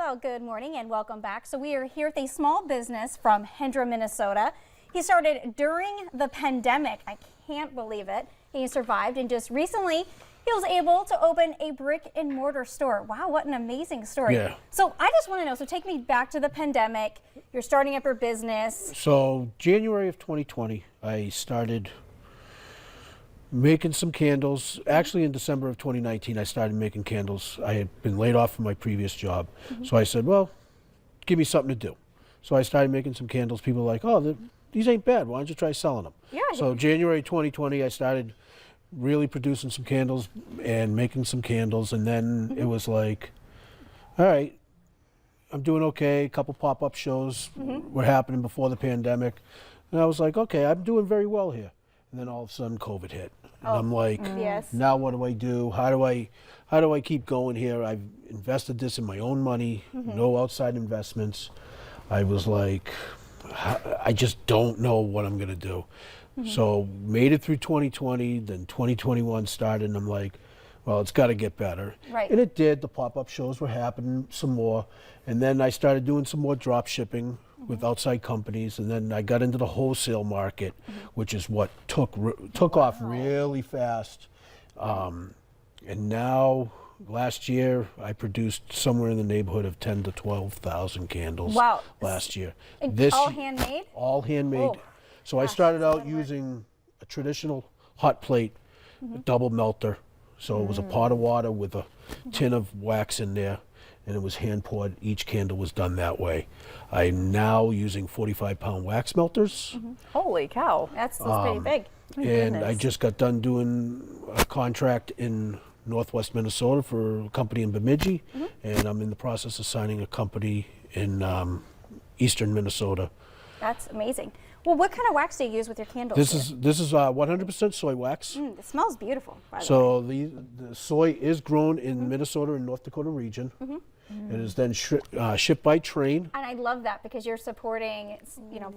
Well, good morning and welcome back. So we are here with a small business from Hendrum, Minnesota. He started during the pandemic. I can't believe it. He survived, and just recently he was able to open a brick and mortar store. Wow, what an amazing story. Yeah. So I just want to know, so take me back to the pandemic. You're starting up your business. So January of 2020, I started making some candles. Actually, in December of 2019, I started making candles. I had been laid off from my previous job. So I said, well, give me something to do. So I started making some candles. People were like, oh, these ain't bad. Why don't you try selling them? Yeah. So January 2020, I started really producing some candles and making some candles. And then it was like, all right, I'm doing okay. A couple pop-up shows were happening before the pandemic. And I was like, okay, I'm doing very well here. And then all of a sudden COVID hit. And I'm like, Yes. now what do I do? How do I keep going here? I've invested this in my own money, no outside investments. I was like, I just don't know what I'm gonna do. So made it through 2020, then 2021 started, and I'm like, well, it's got to get better. Right. And it did. The pop-up shows were happening some more. And then I started doing some more drop shipping with outside companies. And then I got into the wholesale market, which is what took off really fast. And now, last year, I produced somewhere in the neighborhood of 10 to 12,000 candles. Wow. Last year. And all handmade? All handmade. Oh, So I started out using a traditional hot plate, a double melter. So it was a pot of water with a tin of wax in there, and it was hand poured. Each candle was done that way. I'm now using 45-pound wax melters. Holy cow. That's pretty big. And I just got done doing a contract in Northwest Minnesota for a company in Bemidji, and I'm in the process of signing a company in Eastern Minnesota. That's amazing. Well, what kind of wax do you use with your candles? This is 100% soy wax. It smells beautiful, by the way. So the soy is grown in Minnesota and North Dakota region. It is then shipped by train. And I love that because you're supporting,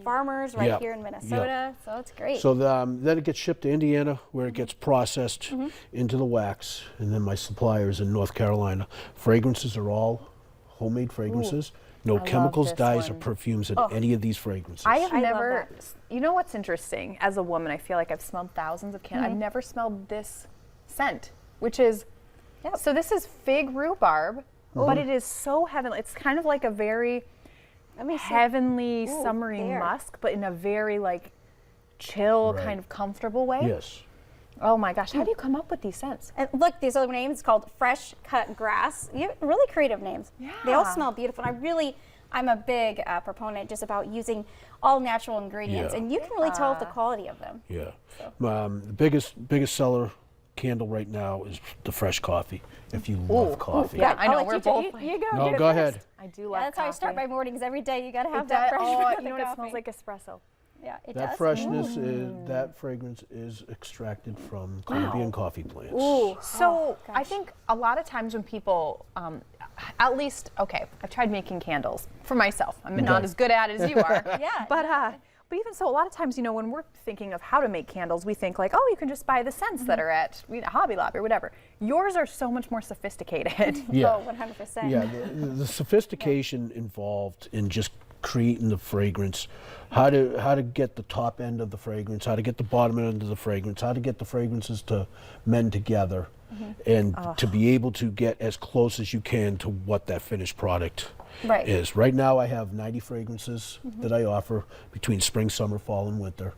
farmers right here in Minnesota. So it's great. So then it gets shipped to Indiana, where it gets processed into the wax, and then my suppliers in North Carolina. Fragrances are all homemade fragrances. No chemicals, dyes, or perfumes in any of these fragrances. I have I love never, that. you know what's interesting? As a woman, I feel like I've smelled thousands of candles. I've never smelled this scent, which is, so this is fig rhubarb, but it is so heavenly. It's kind of like a very heavenly, summery musk, but in a very chill, kind of comfortable way. Yes. Oh my gosh, how do you come up with these scents? And look, these other names, it's called Fresh Cut Grass. You have really creative names. Yeah. They all smell beautiful. And I'm a big proponent just about using all natural ingredients. Yeah. And you can really tell the quality of them. Yeah. The biggest seller candle right now is the fresh coffee. If you love coffee. Yeah, I know, I'll we're let both. you go. No, get it go first. ahead. I do love That's how I start my coffee. mornings every day. You got to have It that does- fresh oh, breath you know of what? It coffee. smells like espresso. Yeah, it That does. freshness that fragrance is extracted from Colombian coffee plants. So I think a lot of times when people, at least, I've tried making candles for myself. I'm not as good at it as you are. Yeah. But even so, a lot of times, when we're thinking of how to make candles, we think you can just buy the scents that are at Hobby Lobby or whatever. Yours are so much more sophisticated. Yeah. Oh, 100%. Yeah, the sophistication involved in just creating the fragrance, how to get the top end of the fragrance, how to get the bottom end of the fragrance, how to get the fragrances to mend together, and to be able to get as close as you can to what that finished product is. Right now I have 90 fragrances that I offer between spring, summer, fall, and winter.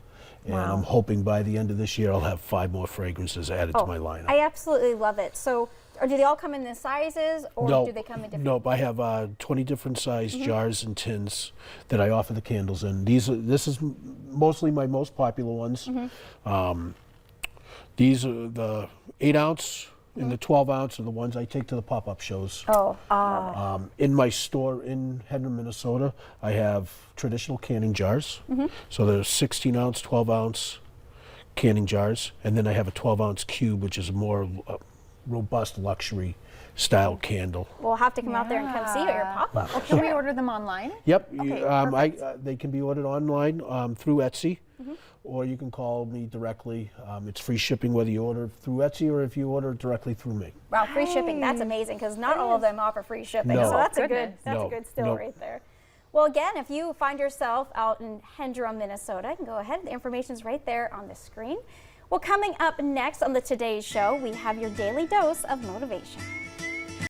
And I'm hoping by the end of this year I'll have 5 more fragrances added to my lineup. I absolutely love it. So, or do they all come in the sizes, or do they come in different? Nope, I have 20 different size jars and tins that I offer the candles in. This is mostly my most popular ones. These are the 8-ounce and the 12-ounce are the ones I take to the pop-up shows. In my store in Hendrum, Minnesota, I have traditional canning jars. So there's 16-ounce, 12-ounce canning jars, and then I have a 12-ounce cube, which is more robust luxury style candle. We'll have to come out there and come see your pop-up. Well, can we order them online? Yep, Okay, they can be ordered online through Etsy, or you can call me directly. It's free shipping whether you order through Etsy or if you order directly through me. Wow, free shipping, that's amazing because not all of them offer free shipping. No. So that's a Goodness. good steal No. right there. Well, again, if you find yourself out in Hendrum, Minnesota, you can go ahead. The information's right there on the screen. Well, coming up next on the Today's Show, we have your daily dose of motivation.